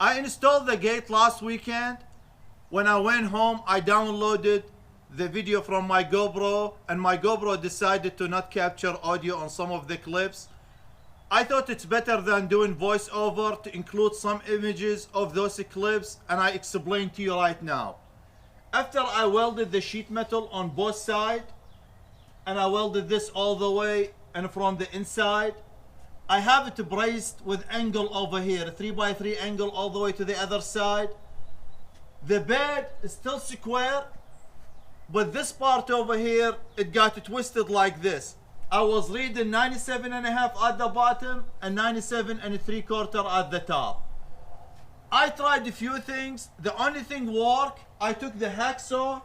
I installed the gate last weekend. When I went home, I downloaded the video from my GoPro, and my GoPro decided to not capture audio on some of the clips. I thought it's better than doing voiceover to include some images of those clips, and I explain to you right now. After I welded the sheet metal on both sides, and I welded this all the way and from the inside, I have it braced with angle over here, a 3x3 angle all the way to the other side. The bed is still square, but this part over here, it got twisted like this. I was reading 97.5 at the bottom and 97.75 at the top. I tried a few things. The only thing worked, I took the hacksaw.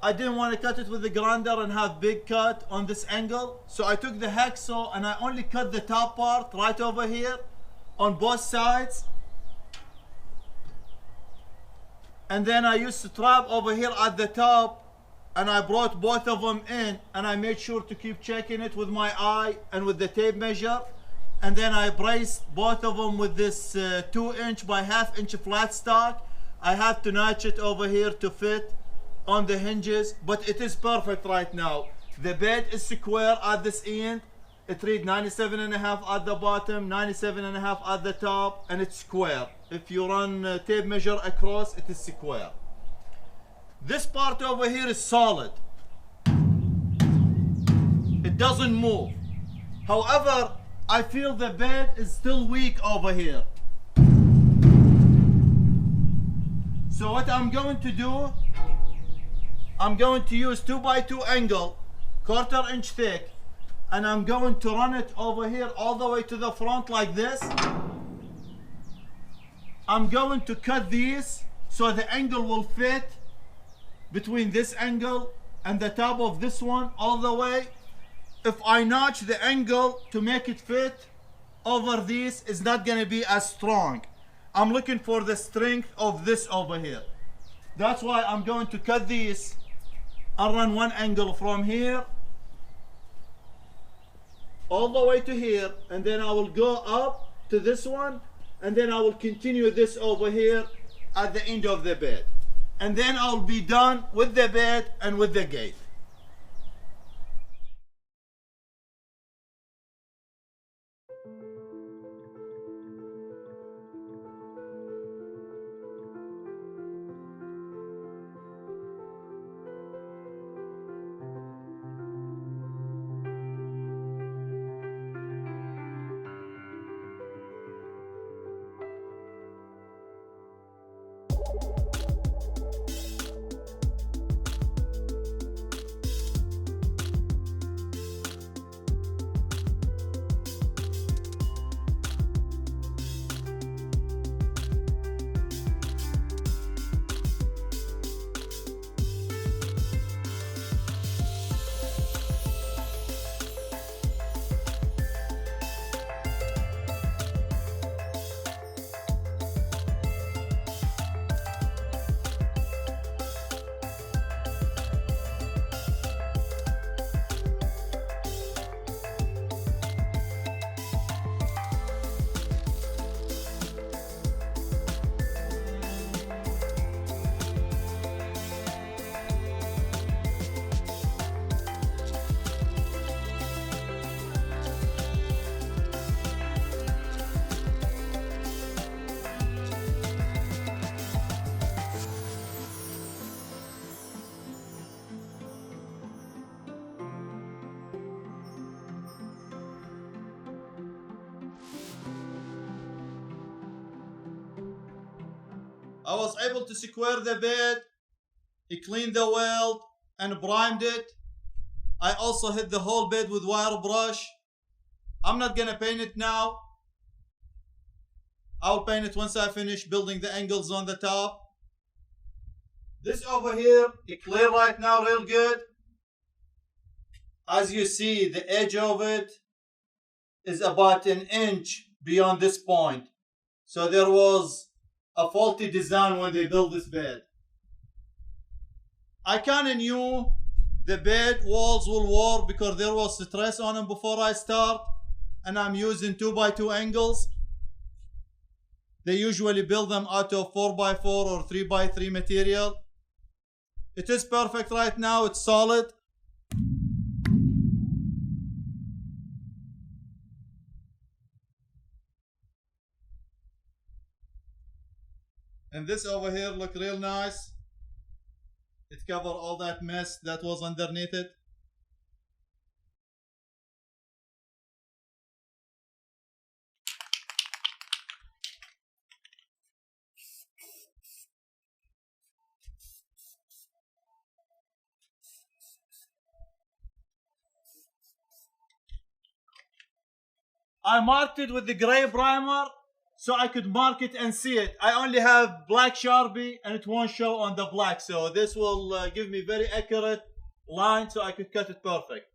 I didn't want to cut it with the grinder and have big cut on this angle. So I took the hacksaw and I only cut the top part right over here on both sides. And then I used the trap over here at the top, and I brought both of them in, and I made sure to keep checking it with my eye and with the tape measure. And then I braced both of them with this 2" by 1/2" flat stock. I have to notch it over here to fit on the hinges, but it is perfect right now. The bed is square at this end. It reads 97.5 at the bottom, 97.5 at the top, and it's square. If you run tape measure across, it is square. This part over here is solid. It doesn't move. However, I feel the bed is still weak over here. So what I'm going to do, I'm going to use 2x2 angle, 1/4 inch thick, and I'm going to run it over here all the way to the front like this. I'm going to cut these so the angle will fit between this angle and the top of this one all the way. If I notch the angle to make it fit over these, it's not going to be as strong. I'm looking for the strength of this over here. That's why I'm going to cut these and run one angle from here all the way to here, and then I will go up to this one, and then I will continue this over here at the end of the bed, and then I'll be done with the bed and with the gate. I was able to square the bed, clean the weld, and primed it. I also hit the whole bed with wire brush. I'm not gonna paint it now. I'll paint it once I finish building the angles on the top. This over here is clear right now, real good. As you see, the edge of it is about 1 inch beyond this point. So there was a faulty design when they built this bed. I kind of knew the bed walls will work because there was stress on them before I start, and I'm using 2x2 angles. They usually build them out of 4x4 or 3x3 material. It is perfect right now, it's solid. And this over here look real nice. It covered all that mess that was underneath it. I marked it with the gray primer so I could mark it and see it. I only have black Sharpie and it won't show on the black, so this will give me very accurate line so I could cut it perfect.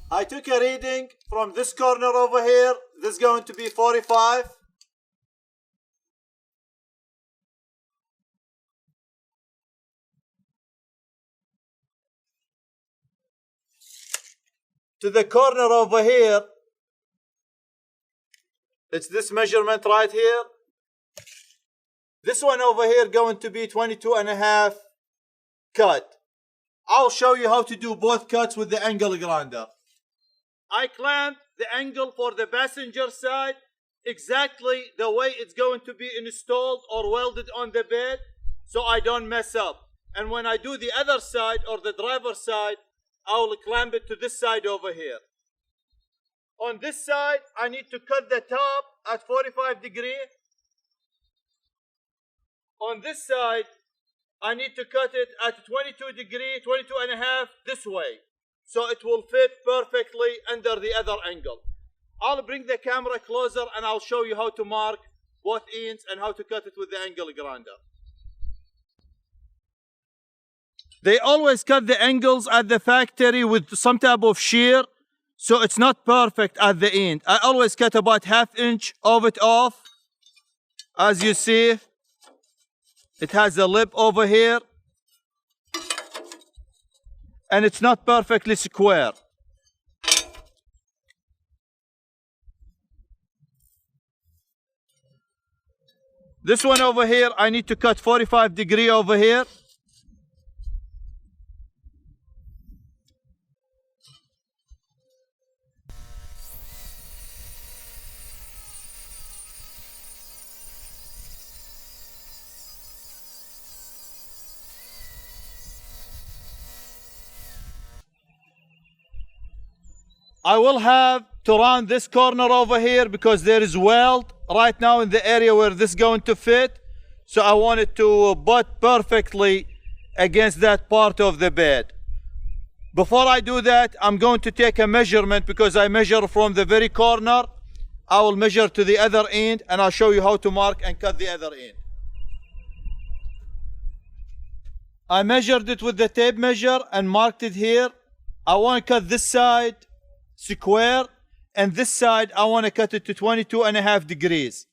I took a reading from this corner over here. This is going to be 45. To the corner over here, it's this measurement right here. This one over here going to be 22.5 cut. I'll show you how to do both cuts with the angle grinder. I clamped the angle for the passenger side exactly the way it's going to be installed or welded on the bed so I don't mess up. And when I do the other side or the driver's side, I will clamp it to this side over here. On this side, I need to cut the top at 45 degrees. On this side, I need to cut it at 22 degrees, 22 and a half this way. So it will fit perfectly under the other angle. I'll bring the camera closer and I'll show you how to mark both ends and how to cut it with the angle grinder. They always cut the angles at the factory with some type of shear, so it's not perfect at the end. I always cut about ½ inch of it off. As you see, it has a lip over here, and it's not perfectly square. This one over here, I need to cut 45 degrees over here. I will have to round this corner over here because there is weld right now in the area where this is going to fit. So I want it to butt perfectly against that part of the bed. Before I do that, I'm going to take a measurement because I measure from the very corner. I will measure to the other end and I'll show you how to mark and cut the other end. I measured it with the tape measure and marked it here. I want to cut this side square, and this side I want to cut it to 22 and a half degrees.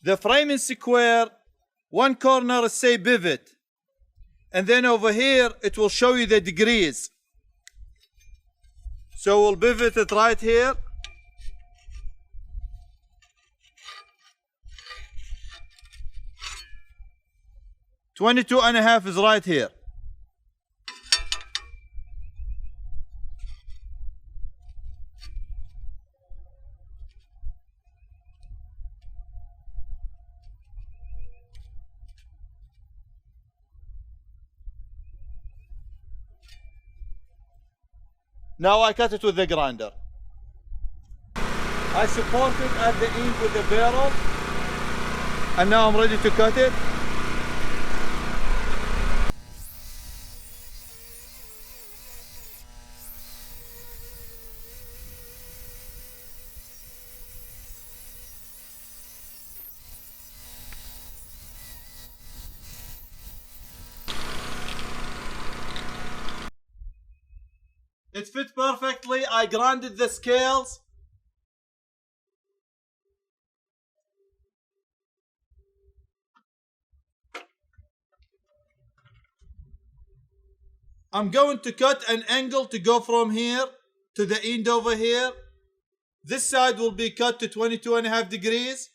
The frame is square, one corner is say pivot, and then over here it will show you the degrees. So we'll pivot it right here. $22 and a half is right here. Now I cut it with the grinder. I support it at the end with the barrel, and now I'm ready to cut it. It fit perfectly. I grinded the scales. I'm going to cut an angle to go from here to the end over here. This side will be cut to 22 and a half degrees.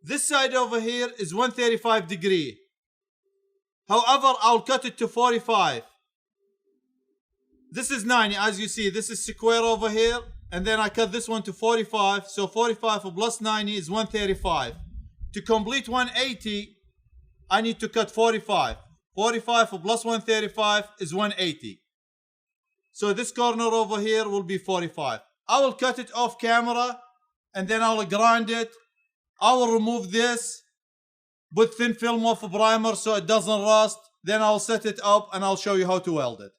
This side over here is 135 degrees. However, I'll cut it to 45. This is 90, as you see, this is square over here, and then I cut this one to 45, so 45 plus 90 is 135. To complete 180, I need to cut 45. 45 plus 135 is 180. So this corner over here will be 45. I will cut it off camera, and then I will grind it. I will remove this, put thin film of primer so it doesn't rust, then I'll set it up and I'll show you how to weld it.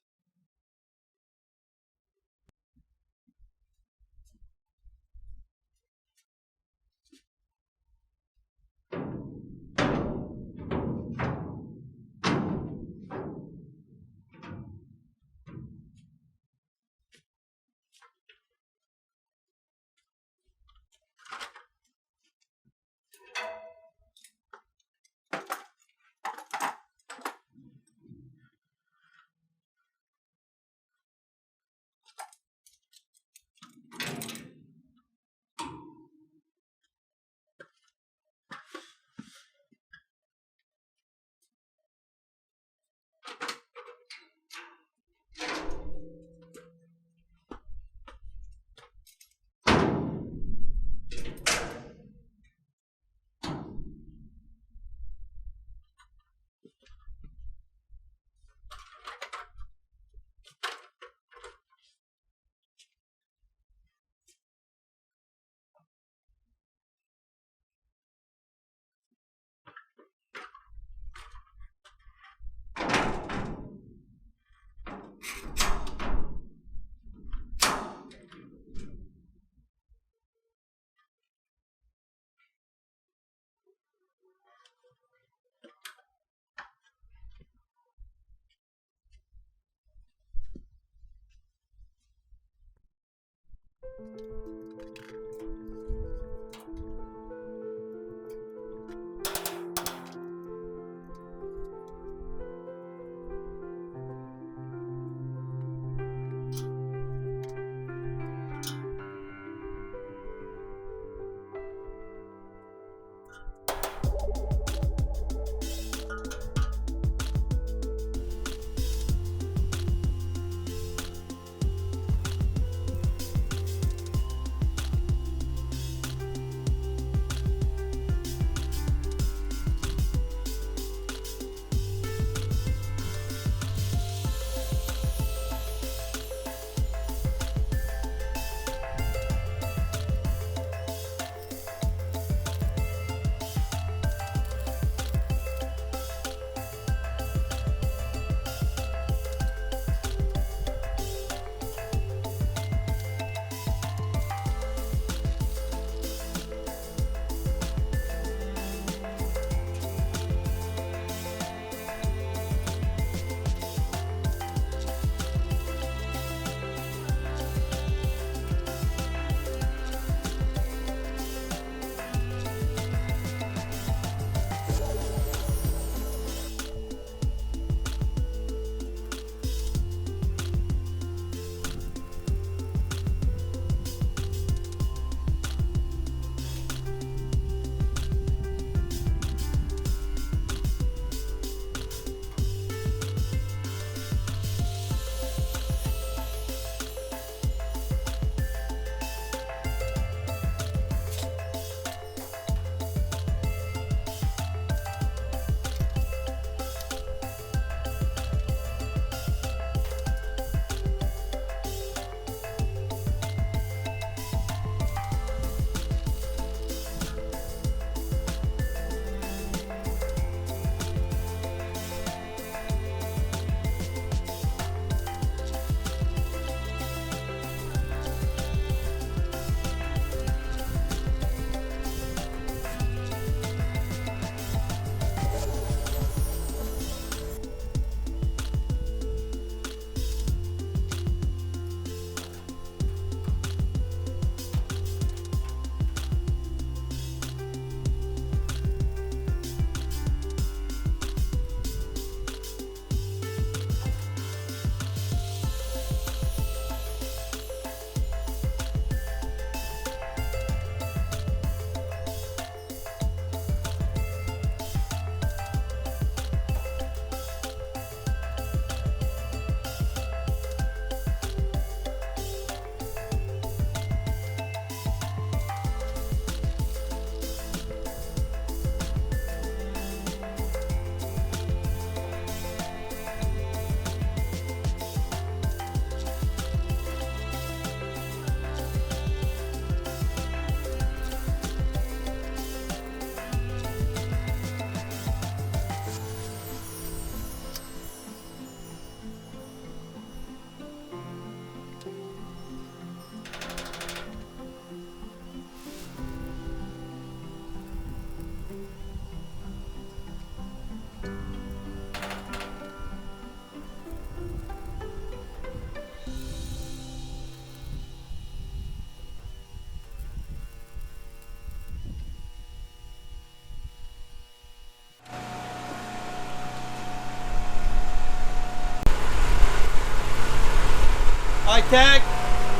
I tack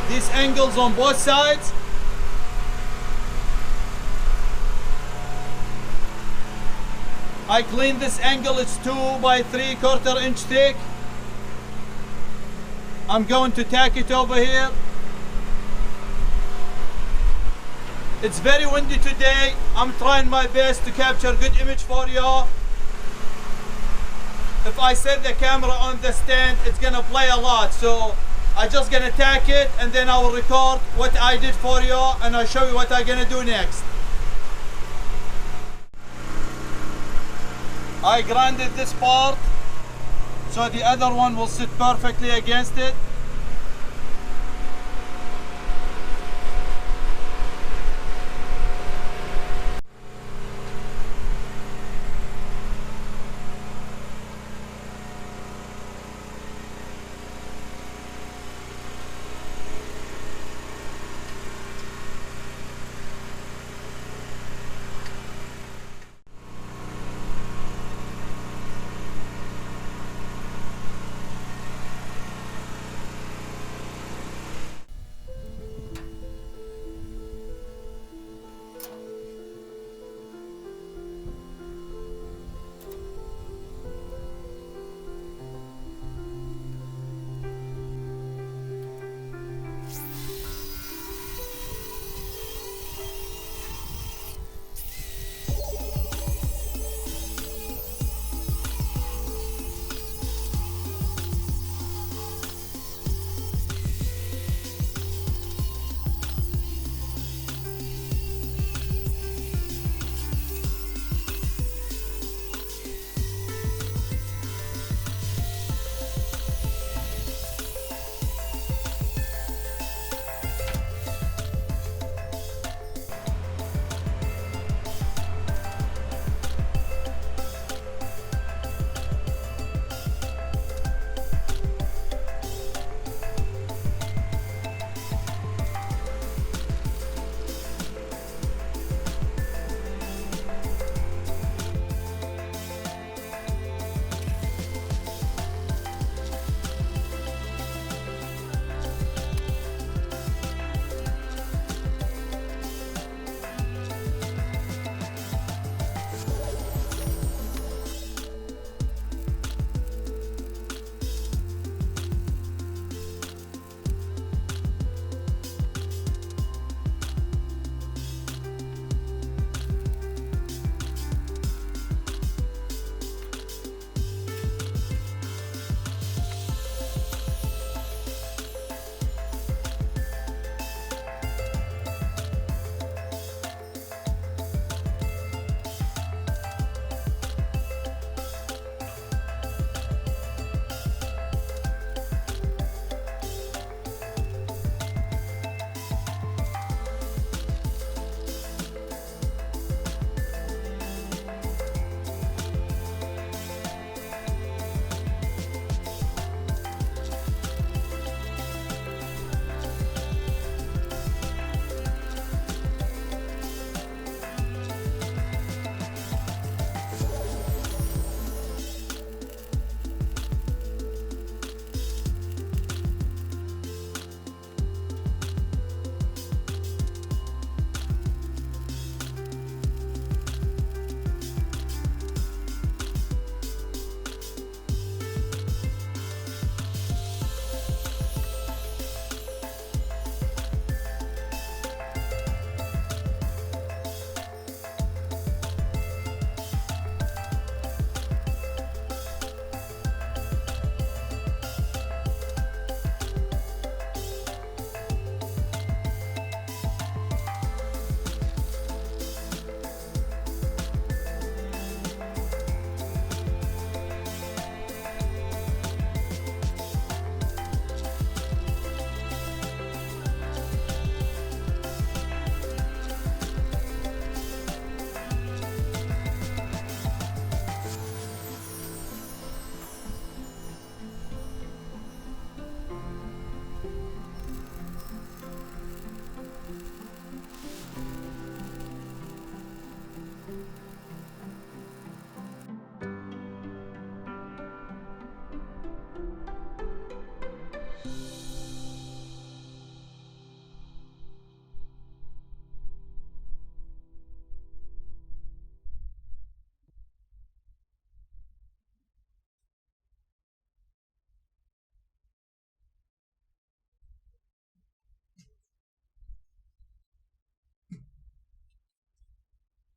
these angles on both sides. I clean this angle, it's 2 by 3/4 inch thick. I'm going to tack it over here. It's very windy today. I'm trying my best to capture a good image for y'all. If I set the camera on the stand, it's gonna play a lot. So I just gonna tack it and then I will record what I did for y'all and I'll show you what I'm gonna do next. I grinded this part so the other one will sit perfectly against it.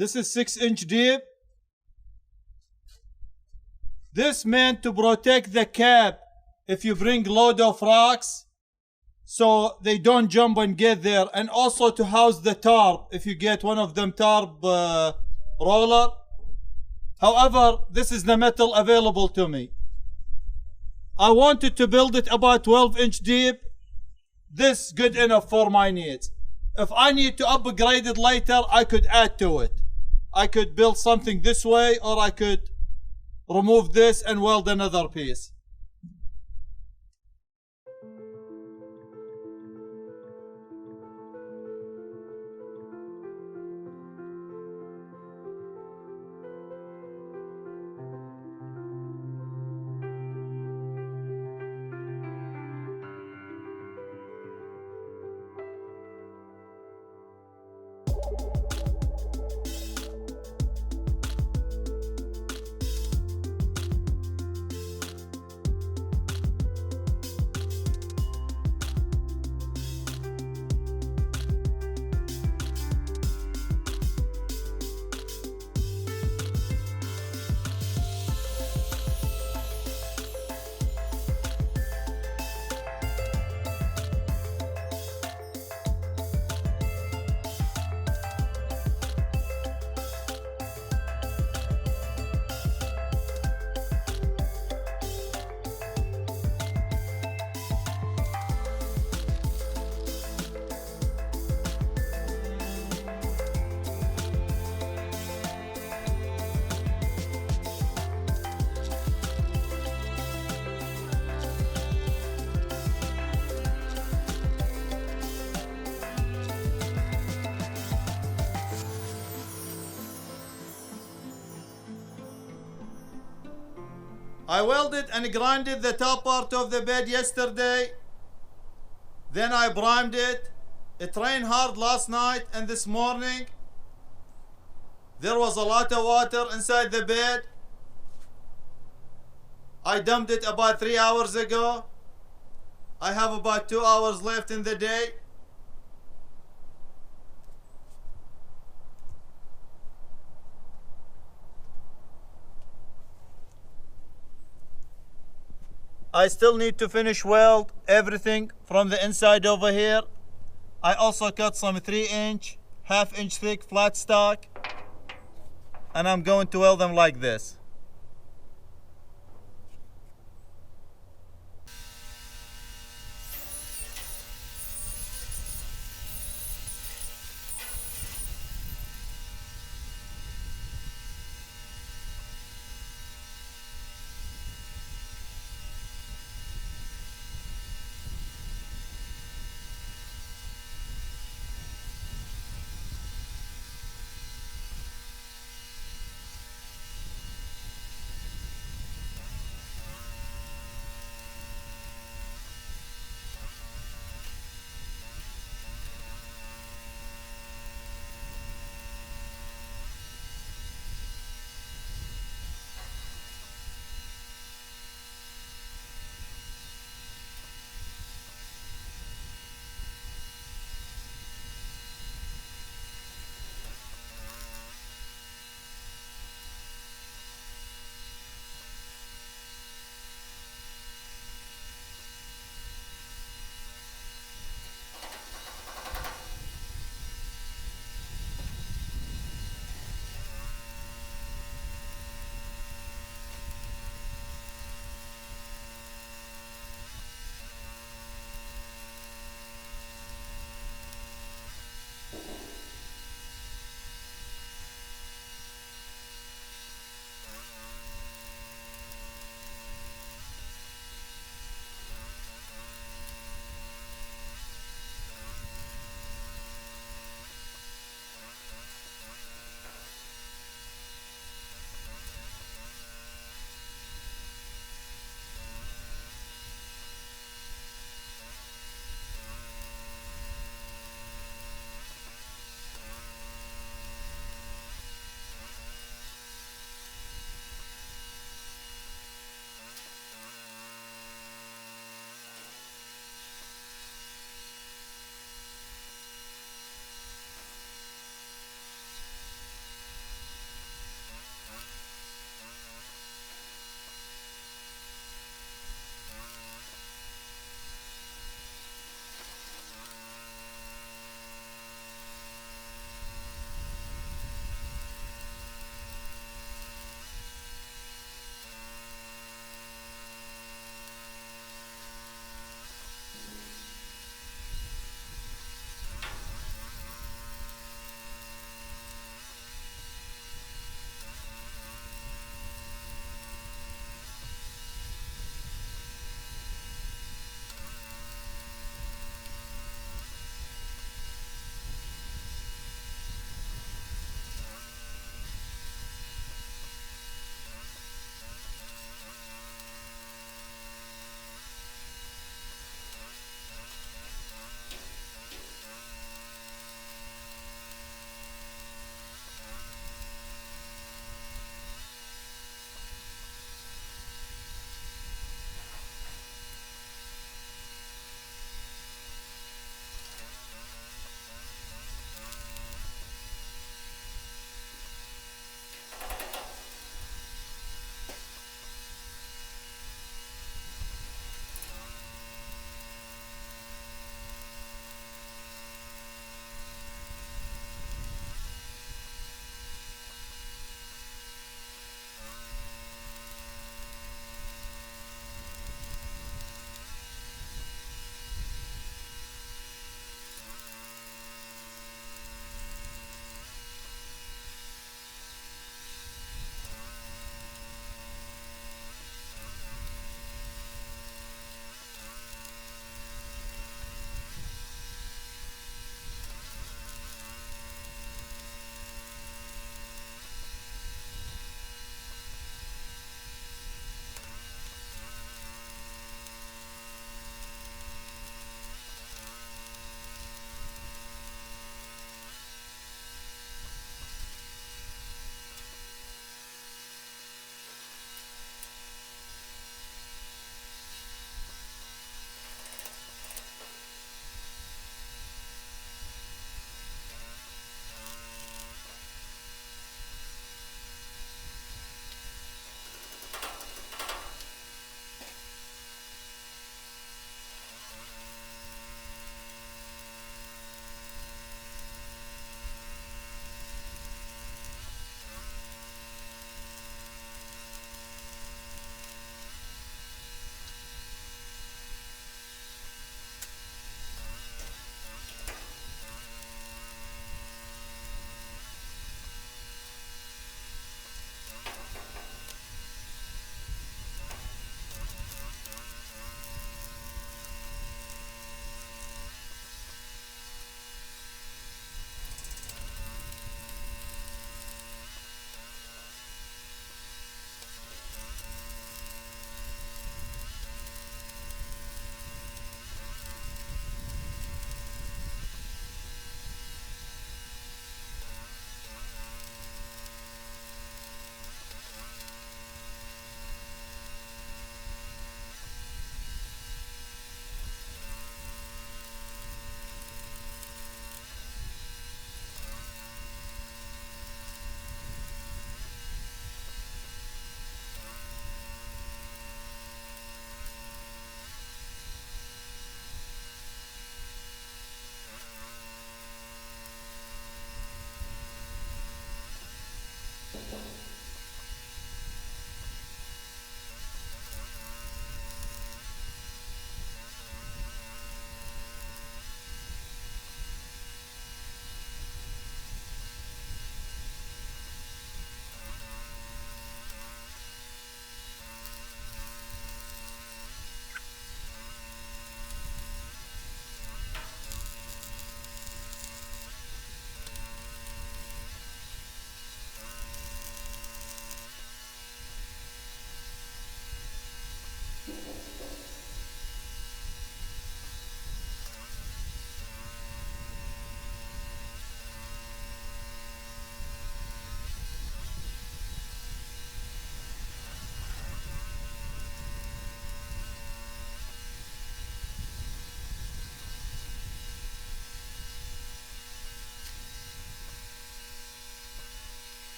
This is 6-inch deep. This meant to protect the cab if you bring load of rocks so they don't jump and get there, and also to house the tarp if you get one of them tarp roller. However, this is the metal available to me. I wanted to build it about 12-inch deep. This good enough for my needs. If I need to upgrade it later, I could add to it. I could build something this way, or I could remove this and weld another piece. I welded and grinded the top part of the bed yesterday. Then I primed it. It rained hard last night, and this morning there was a lot of water inside the bed. I dumped it about 3 hours ago. I have about 2 hours left in the day. I still need to finish weld everything from the inside over here. I also cut some 3-inch, half-inch thick flat stock, and I'm going to weld them like this.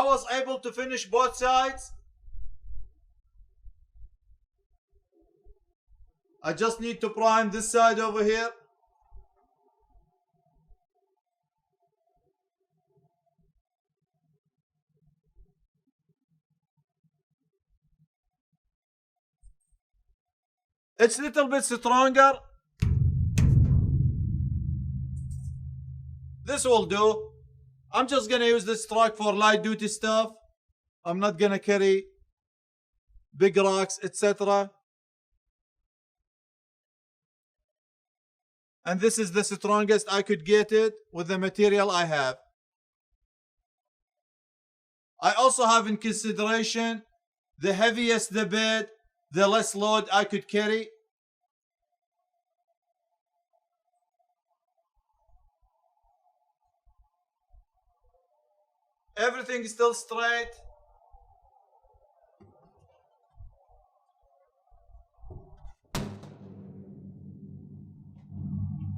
was able to finish both sides. I just need to prime this side over here. It's a little bit stronger. This will do. I'm just gonna use this truck for light duty stuff. I'm not gonna carry big rocks, etc. And this is the strongest I could get it with the material I have. I also have in consideration the heaviest the bed, the less load I could carry. Everything is still straight.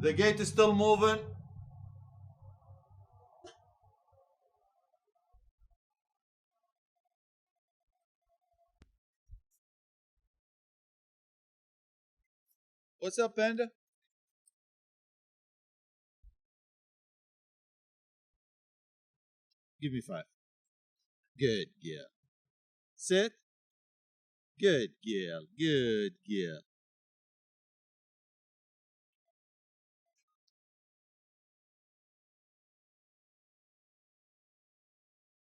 The gate is still moving. What's up, Panda? Give me 5. Good girl. Sit. Good girl. Good girl.